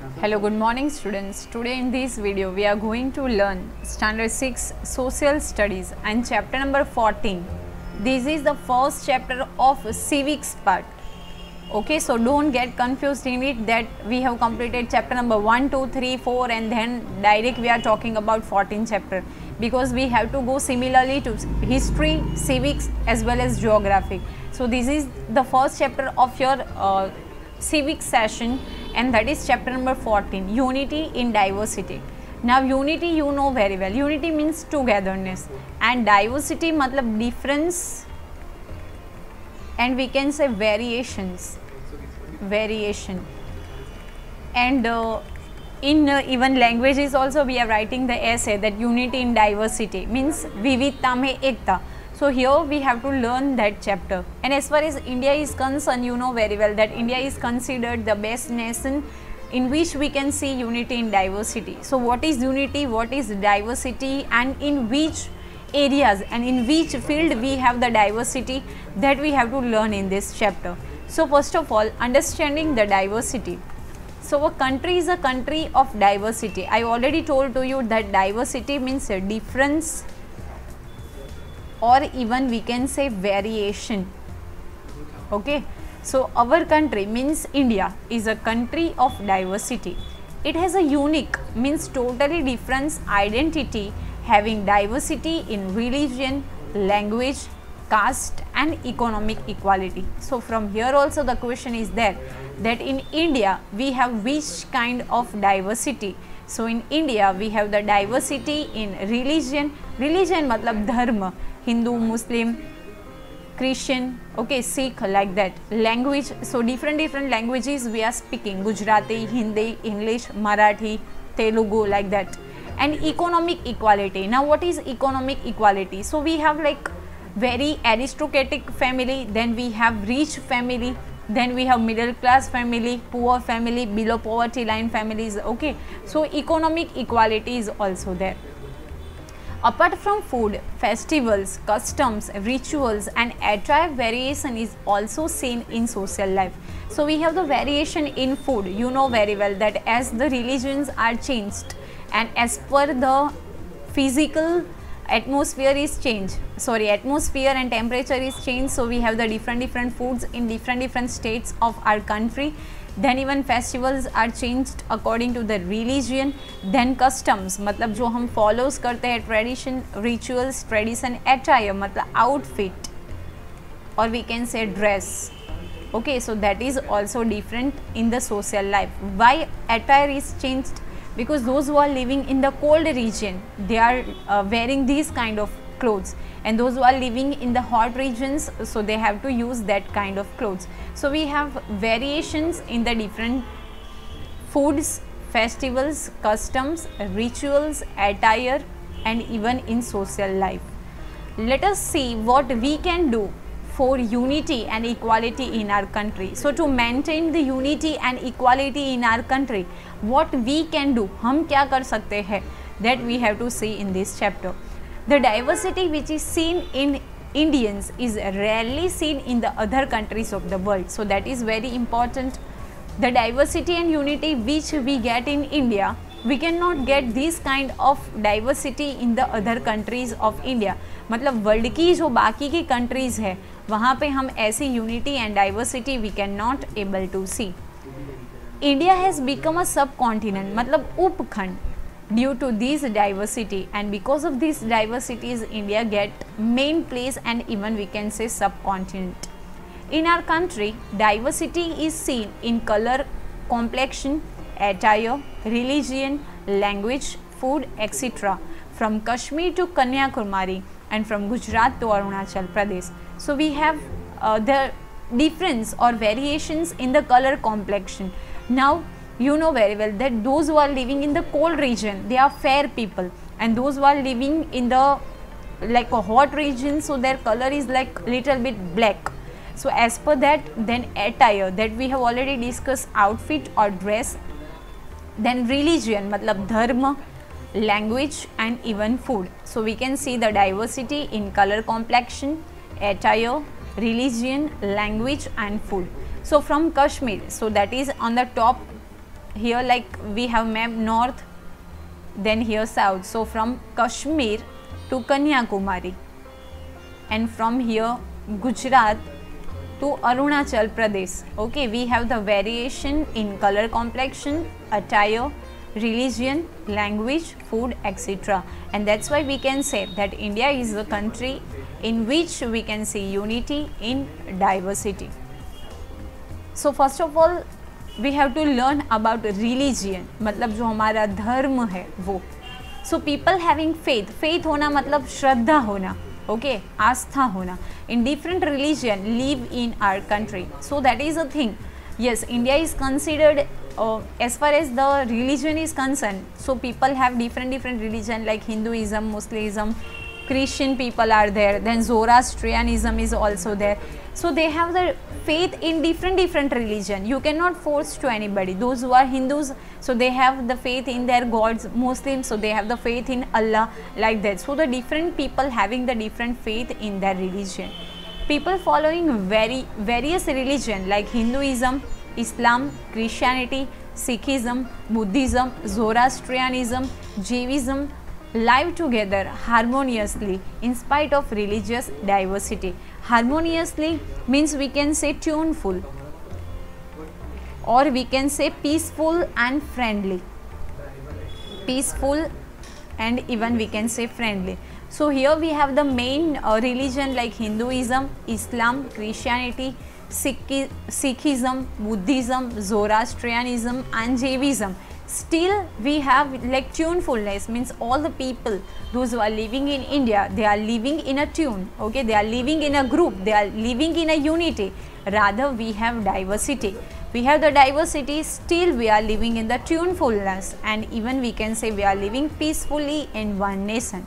Hello, good morning students. Today in this video we are going to learn standard 6 social studies and chapter number 14. This is the first chapter of civics part. Okay, so don't get confused in it that we have completed chapter number 1, 2, 3, 4 and then direct we are talking about 14 chapter, because we have to go similarly to history, civics as well as geography. So this is the first chapter of your civics session, and that is chapter number 14, unity in diversity. Now unity you know very well, unity means togetherness and diversity matlab difference, and we can say variation. And in even languages also we are writing the essay that unity in diversity means vividta mein ekta. So here we have to learn that chapter. And as far as India is concerned, you know very well that India is considered the best nation in which we can see unity in diversity. So what is unity, what is diversity, and in which areas and in which field we have the diversity, that we have to learn in this chapter. So first of all, understanding the diversity. So a country is a country of diversity. I already told to you that diversity means a difference, or even we can say variation. Okay, so our country means India is a country of diversity. It has a unique means totally different identity, having diversity in religion, language, caste and economic equality. So from here also the question is there that in India we have which kind of diversity. So in India we have the diversity in religion matlab dharma, Hindu, Muslim, Christian, okay, Sikh, like that. Language, so different languages we are speaking, Gujarati, Hindi, English, Marathi, Telugu, like that. And economic equality. Now what is economic equality? So we have like very aristocratic family, then we have rich family, then we have middle class family, poor family, below poverty line families. Okay, so economic equality is also there. Apart from food, festivals, customs, rituals and attire variation is also seen in social life. So we have the variation in food. You know very well that as the religions are changed and as per the physical atmosphere is changed, atmosphere and temperature is changed, so we have the different foods in different states of our country. Then even festivals are changed according to the religion. Then customs मतलब जो हम follows करते हैं, tradition, rituals, tradition, attire मतलब outfit, or we can say dress. Okay, so that is also different in the social life. Why attire is changed? Because those who are living in the cold region, they are wearing these kind of clothes, and those who are living in the hot regions, so they have to use that kind of clothes. So we have variations in the different foods, festivals, customs, rituals, attire and even in social life. Let us see what we can do for unity and equality in our country. So to maintain the unity and equality in our country, what we can do, हम क्या कर सकते हैं, that we have to see in this chapter. The diversity which is seen in Indians is rarely seen in the other countries of the world. So that is very important. The diversity and unity which we get in India, we cannot get this kind of diversity in the other countries of India. मतलब world की जो बाकी की countries है वहाँ पे हम ऐसी unity and diversity we can not able to see. India has become a sub continent मतलब उपखंड due to this diversity, and because of these diversities India get main place and even we can say subcontinent. In our country, diversity is seen in color, complexion, attire, religion, language, food, etc. from Kashmir to Kanyakumari and from Gujarat to Arunachal Pradesh. So we have the difference or variations in the color complexion. Now you know very well that those who are living in the cold region, they are fair people, and those who are living in the like a hot region, so their color is like little bit black. So as per that, then attire, that we have already discussed, outfit or dress. Then religion matlab dharma, language and even food. So we can see the diversity in color complexion, attire, religion, language and food. So from Kashmir, so that is on the top here like we have map north, then here south. So from Kashmir to Kanyakumari, and from here Gujarat to Arunachal Pradesh. Okay, we have the variation in color complexion, attire, religion, language, food, etc. And that's why we can say that India is a country in which we can see unity in diversity. So first of all we have to learn about religion, मतलब जो हमारा धर्म है वो. So people having faith, faith होना मतलब श्रद्धा होना, okay, आस्था होना. In different religion live in our country, so that is a thing. Yes, India is considered as far as the religion is concerned, so people have different religion like Hinduism, Muslimism, Christian people are there, then Zoroastrianism is also there. So they have the faith in different religion. You cannot force to anybody. Those who are Hindus, so they have the faith in their gods. Muslims, so they have the faith in Allah, like that. So the different people having the different faith in their religion. People following various religion like Hinduism, Islam, Christianity, Sikhism, Buddhism, Zoroastrianism, Jainism live together harmoniously in spite of religious diversity. Harmoniously means we can say tuneful, or we can say peaceful and friendly. Peaceful and even we can say friendly. So here we have the main religion like Hinduism, Islam, Christianity, Sikhism, Buddhism, Zoroastrianism and Jainism. Still we have like tunefulness, means all the people, those who are living in India, they are living in a tune, okay, they are living in a group, they are living in a unity. Rather we have diversity. We have the diversity, still we are living in the tunefulness, and even we can say we are living peacefully in one nation.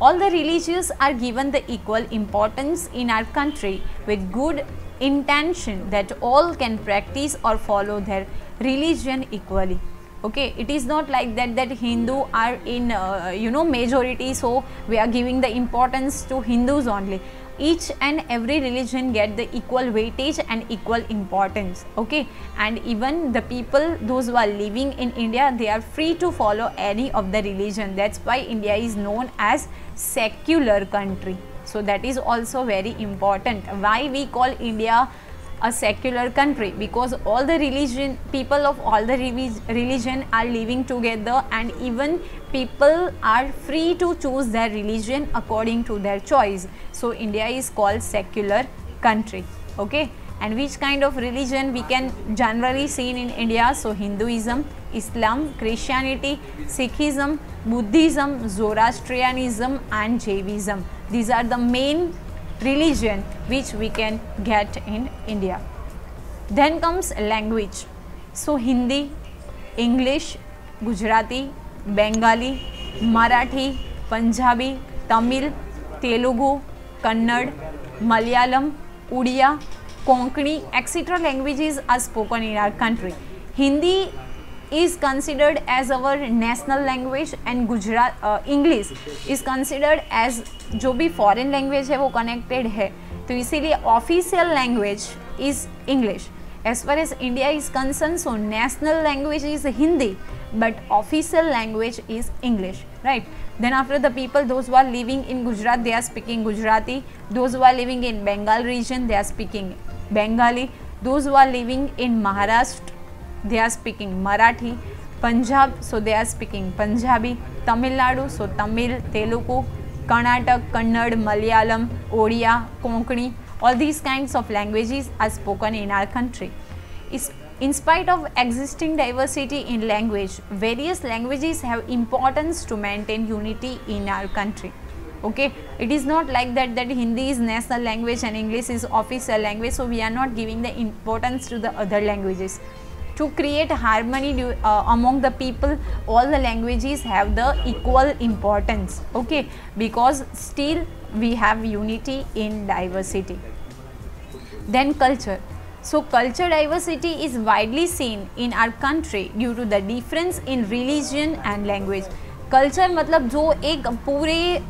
All the religions are given the equal importance in our country with good intention that all can practice or follow their religion equally. Okay, it is not like that Hindu are in majority, so we are giving the importance to Hindus only. Each and every religion get the equal weightage and equal importance, okay, and even the people, those who are living in India, they are free to follow any of the religion. That's why India is known as secular country. So that is also very important. Why we call India a secular country? Because all the religion, people of all the religion are living together, and even people are free to choose their religion according to their choice. So India is called secular country, okay. And which kind of religion we can generally see in India? So Hinduism, Islam, Christianity, Sikhism, Buddhism, Zoroastrianism and Jainism. These are the main religion which we can get in India. Then comes language. So Hindi, English, Gujarati, Bengali, Marathi, Punjabi, Tamil, Telugu, Kannada, Malayalam, Odia, Konkani, etc. languages are spoken in our country. Hindi is considered as our national language, and English is considered as जो भी foreign language है वो connected है, तो इसीलिए official language is English. As far as India is concerned, so national language is Hindi, but official language is English, right? Then after the people, those who are living in Gujarat, they are speaking Gujarati. Those who are living in Bengal region, they are speaking Bengali. Those who are living in Maharashtra, they are speaking Marathi. Punjab, so they are speaking Punjabi. Tamil Nadu, so Tamil, Telugu. Karnataka, Kannada, Malayalam, Odia, Konkani, all these kinds of languages are spoken in our country. In spite of existing diversity in language, various languages have importance to maintain unity in our country. Okay, it is not like that Hindi is national language and English is official language, so we are not giving the importance to the other languages. To create harmony among the people, all the languages have the equal importance, okay, because still we have unity in diversity. Then culture. So culture diversity is widely seen in our country due to the difference in religion and language. Culture मतलब जो एक पूरे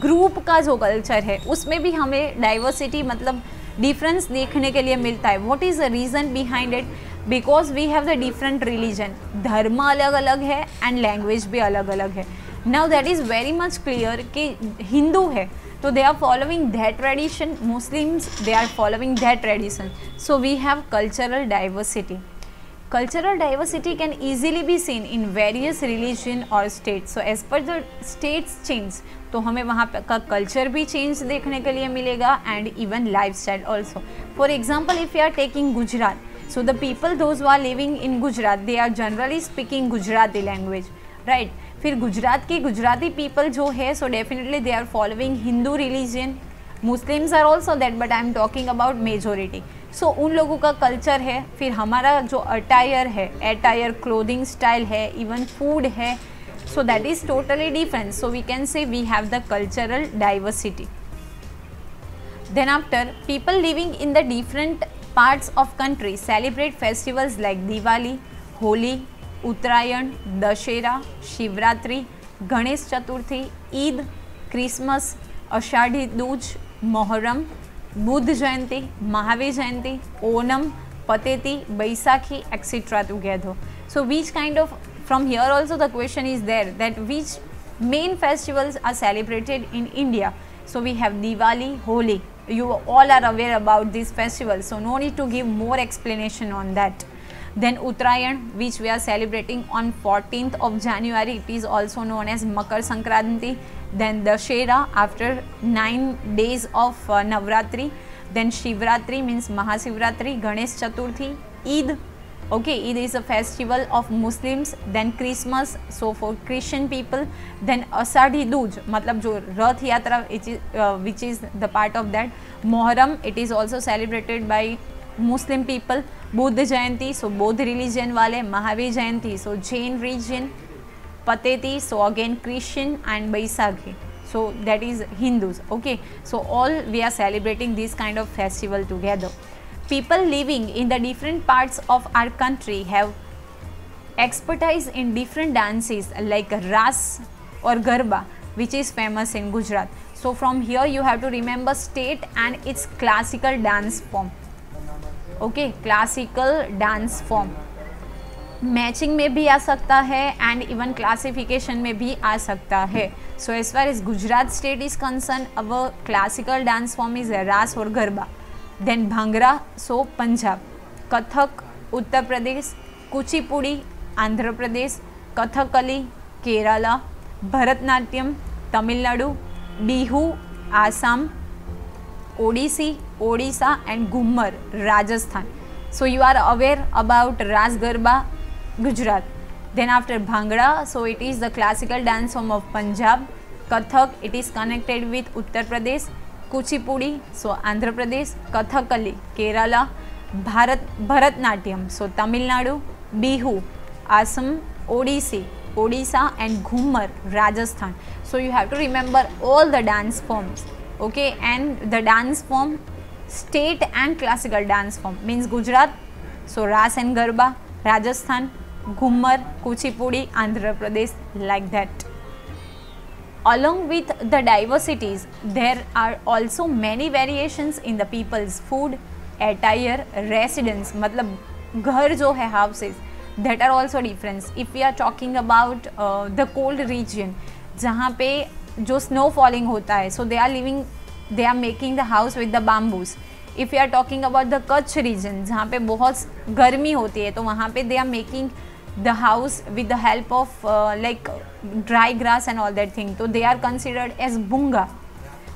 group का जो culture है उसमें भी हमें डाइवर्सिटी मतलब डिफरेंस देखने के लिए मिलता है. What is the reason behind it? Because we have the different religion, धर्म अलग अलग है एंड लैंग्वेज भी अलग अलग है. Now that is very much clear कि हिंदू है तो they are following that tradition, Muslims they are following that tradition, so we have cultural diversity. Cultural diversity can easily be seen in various religion or states. So as per the states change, तो हमें वहाँ का culture भी change देखने के लिए मिलेगा and even life style also. For example if you are taking Gujarat, so the people those who are living in Gujarat they are generally speaking Gujarati language, right? फिर गुजरात की गुजराती पीपल जो है so definitely they are following Hindu religion. Muslims are also that, but I am talking about majority. So उन लोगों का culture है. फिर हमारा जो अटायर है, अटायर क्लोथिंग स्टाइल है, इवन फूड है, so that is totally different. So we can say we have the cultural diversity. Then after people living in the different parts of country celebrate festivals like Diwali, Holi, Uttarayan, Dussehra, Shivratri, Ganesh Chaturthi, Eid, Christmas, Ashadhi Dooj, Muharram, Buddha Jayanti, Mahavir Jayanti, Onam, Pateti, Baisakhi, etcetera together. So which kind of, from here also the question is there that which main festivals are celebrated in India. So we have Diwali, Holi. You all are aware about these festivals, so no need to give more explanation on that. Then Uttarayan, which we are celebrating on 14th of January, it is also known as Makar Sankranti. Then Dashera after 9 days of Navratri. Then Shivratri means Mahashivratri, Ganesh Chaturthi, Eid. Okay, Eid is a festival of Muslims. Then Christmas, so for Christian people. Then Asadhi Duj, मतलब जो रथ यात्रा which is the part of that. Moharram, it is also celebrated by Muslim people. Buddha Jayanti, सो बौद्ध religion वाले. Mahavir Jayanti, so Jain religion. Pateti, so again Christian. And Baisakhi, so that is Hindus. Okay, so all we are celebrating this kind of festival together. People living in the different parts of our country have expertise in different dances like Ras or Garba, which is famous in Gujarat. So from here you have to remember state and its classical dance form. Okay, classical dance form matching में भी आ सकता है and even classification में भी आ सकता है. So as far as Gujarat state is concern, our classical dance form is रास और garba. Then bhangra, so Punjab. Kathak, Uttar Pradesh. Kuchipudi, Andhra Pradesh. Kathakali, Kerala. Bharatanatyam, Tamil Nadu. Bihu, Assam. Odissi, Odisha and Ghoomar, Rajasthan. So you are aware about रास garba, Gujarat. Then after bhangra, so it is the classical dance form of Punjab. Kathak, it is connected with Uttar Pradesh. Kuchipudi, so Andhra Pradesh. Kathakali, Kerala. Bharatanatyam, so Tamil Nadu. Bihu, Assam. Odissi, Odisha and Ghoomar, Rajasthan. So you have to remember all the dance forms. Okay, and the dance form, state and classical dance form means Gujarat, so Ras and Garba. Rajasthan, Ghumar, Kuchipudi, Andhra Pradesh, like that. Along with the diversities, there are also many variations in the people's food, attire, residence. मतलब घर जो है houses, that are also different. If we are talking about the cold region, जहाँ पे जो snow falling होता है, so they are living, they are making the house with the bamboos. If you are talking about the Kutch region जहाँ पे बहुत गर्मी होती है, तो वहाँ पे they are making the house with the help of like dry grass and all that thing. तो they are considered as Bhunga.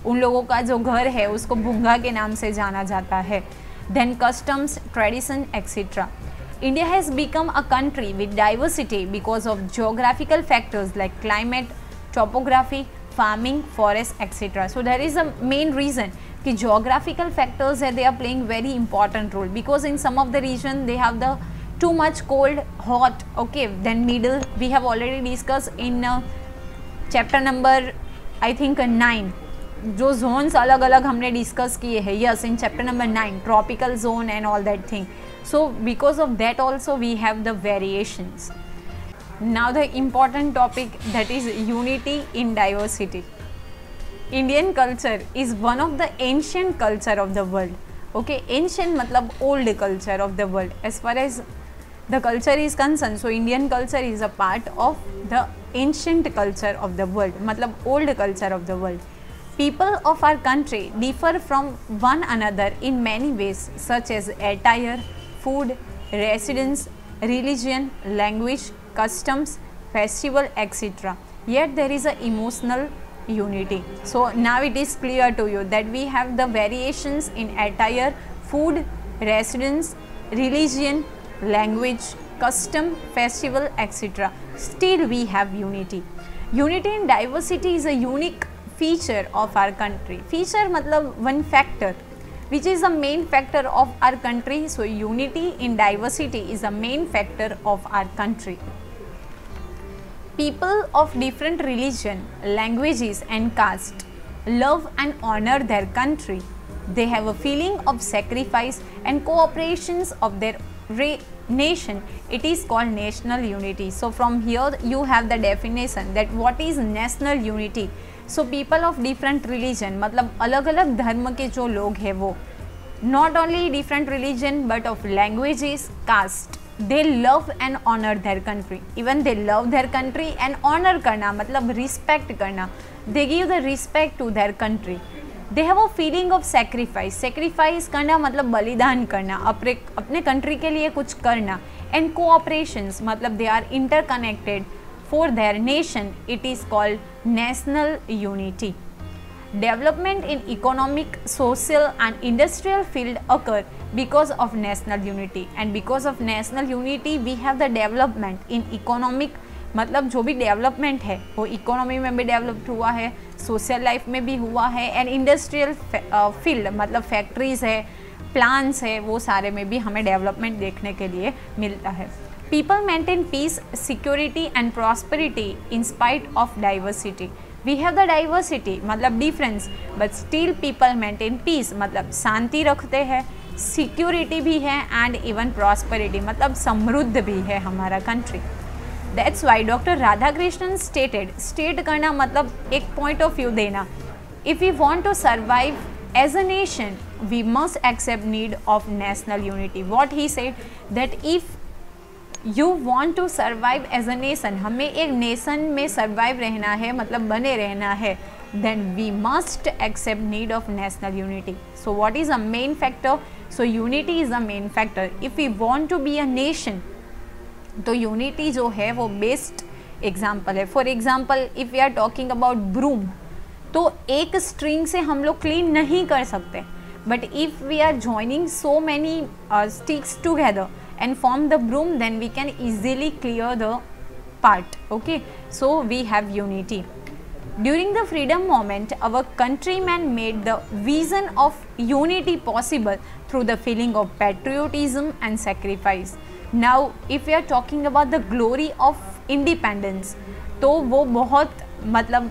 उन लोगों का जो घर है उसको भूंगा के नाम से जाना जाता है. Then customs, tradition, etcetera. India has become a country with diversity because of geographical factors like climate, topography, farming, forest, etc. So there is a main reason कि geographical factors है, they are playing very important role because in some of the region they have the too much cold, hot. Okay, then middle we have already discussed in chapter number I think 9. जो zones अलग अलग हमने discuss किए हैं. Yes, in chapter number 9 tropical zone and all that thing. So because of that also we have the variations. Now the important topic, that is unity in diversity. Indian culture is one of the ancient culture of the world. Okay, ancient मतलब old culture of the world. As far as the culture is concerned, so Indian culture is a part of the ancient culture of the world, मतलब old culture of the world. People of our country differ from one another in many ways, such as attire, food, residence, religion, language, customs, festival, etc. Yet there is a emotional unity. So now it is clear to you that we have the variations in attire, food, residence, religion, language, custom, festival, etc. Still we have unity. Unity in diversity is a unique feature of our country. Feature मतलब one factor which is the main factor of our country. So unity in diversity is a main factor of our country. People of different religion, languages and caste love and honor their country. They have a feeling of sacrifice and cooperations of their nation. It is called national unity. So from here you have the definition that what is national unity. So people of different religion मतलब अलग अलग धर्म के जो लोग हैं वो not only different religion but of languages, caste, they love and honor their country. Even they love their country and honor करना मतलब respect करना. They give the respect to their country. They have a feeling of sacrifice. Sacrifice करना मतलब बलिदान करना, अपने country के लिए कुछ करना. And cooperations मतलब they are interconnected for their nation. It is called national unity. Development in economic, social and industrial field occur because of national unity, and because of national unity we have the development in economic मतलब जो भी development है वो economy में भी developed हुआ है, social life में भी हुआ है, एंड इंडस्ट्रियल फील्ड मतलब फैक्ट्रीज है, प्लांट्स है, वो सारे में भी हमें डेवलपमेंट देखने के लिए मिलता है. People maintain peace, security and prosperity in spite of diversity. We have the diversity मतलब difference, but still people maintain peace मतलब शांति रखते हैं, security भी है and even prosperity मतलब समृद्ध भी है हमारा country. That's why Dr. Radhakrishnan stated, state करना मतलब एक point of view देना. If we want to survive as a nation, we must accept need of national unity. What he said that if you want to survive as a nation, हमें एक nation में survive रहना है मतलब बने रहना है, then we must accept need of national unity. So what is a main factor? So unity is a main factor. If we want to be a nation, तो यूनिटी जो है वो बेस्ट एग्जाम्पल है. For example if we are talking about broom, तो एक string से हम लोग क्लीन नहीं कर सकते, but if we are joining so many sticks together and form the broom, then we can easily clear the part. Okay, so we have unity. During the freedom moment, our countrymen made the vision of unity possible through the feeling of patriotism and sacrifice. Now, if we are talking about the glory of independence, तो वो बहुत मतलब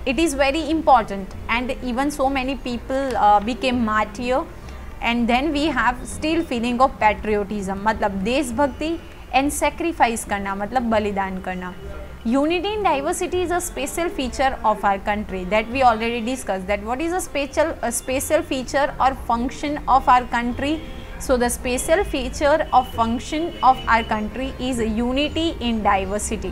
it is very important, and even so many people became martyr, and then we have still feeling of patriotism मतलब देशभक्ति and sacrifice करना मतलब बलिदान करना. Unity in diversity is a special feature of our country that we already discussed. That what is a special feature or function of our country? So the special feature of function of our country is unity in diversity.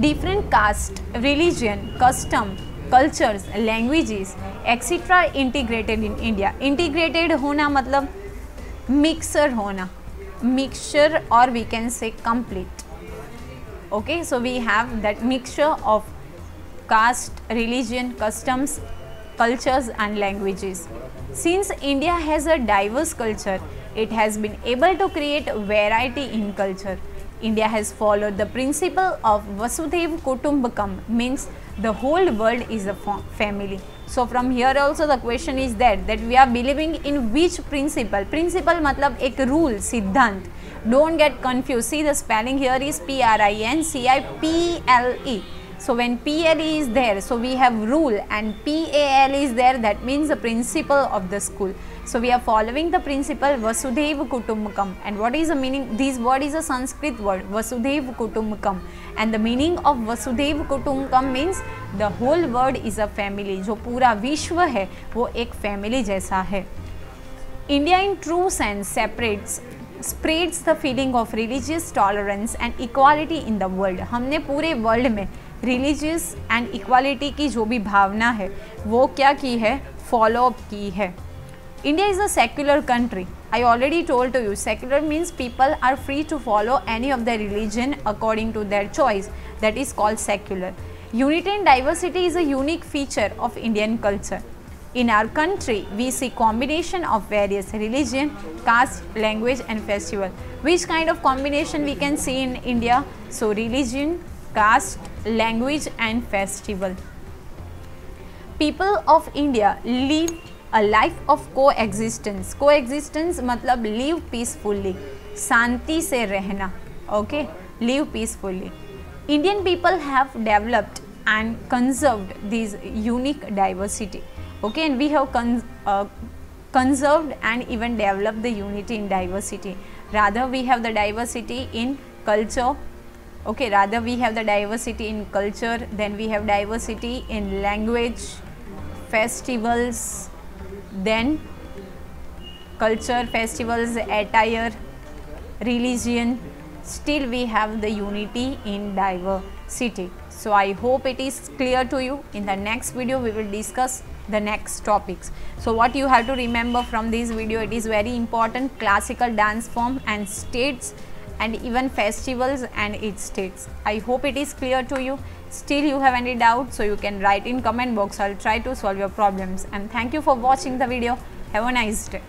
Different caste, religion, custom, cultures, languages, etc. integrated in India. Integrated होना मतलब mixer होना, mixture, or we can say complete. Okay, so we have that mixture of caste, religion, customs, cultures and languages. Since India has a diverse culture, it has been able to create variety in culture. India has followed the principle of Vasudhaiva Kutumbakam, means the whole world is a family. So from here also the question is that we are believing in which principle? Principle मतलब एक rule, सिद्धांत. Don't get confused. See the spelling here is P-R-I-N-C-I-P-L-E. So when P-L-E is there, so we have rule, and P-A-L is there, that means the principle of the school. So we are following the principle Vasudhaiva Kutumbakam. And what is the meaning? This word is a Sanskrit word, Vasudhaiva Kutumbakam. And the meaning of Vasudhaiva Kutumbakam means the whole world is a family. जो पूरा विश्व है वो एक family जैसा है. India in true sense separates spreads the feeling of religious tolerance and equality in the world. हमने पूरे वर्ल्ड में religious and equality की जो भी भावना है वो क्या की है, फॉलो अप की है. India is a secular country. I already told to you, secular means people are free to follow any of their religion according to their choice. That is called secular. Unity in diversity is a unique feature of Indian culture. In our country, we see combination of various religion, caste, language and festival. Which kind of combination we can see in India? So religion, caste, language and festival. People of India live a life of coexistence. Coexistence मतलब live peacefully, शांति से रहना. Okay, live peacefully. Indian people have developed and conserved this unique diversity. Okay, and we have conserved and even developed the unity in diversity. Rather we have the diversity in culture. Okay, rather we have the diversity in culture, then we have diversity in language, festivals, then culture, festivals, attire, religion. Still we have the unity in diversity. So I hope it is clear to you. In the next video we will discuss the next topics. So what you have to remember from this video, it is very important, classical dance form and states and even festivals and its states. I hope it is clear to you. Still you have any doubt, so you can write in comment box. I'll try to solve your problems, and thank you for watching the video. Have a nice day.